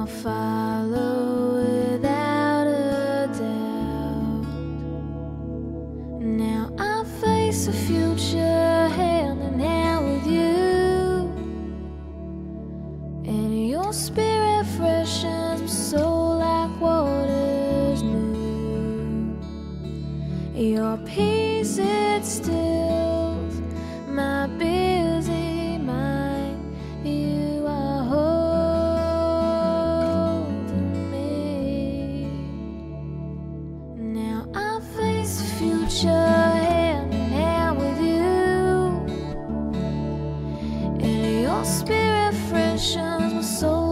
I'll follow without a doubt. Now I face the future hand in hand with you, and your spirit freshens my soul like waters new. Your peace, it stills my busy mind. You are holding me. Now I face the future hand in hand with you, and your spirit freshens my soul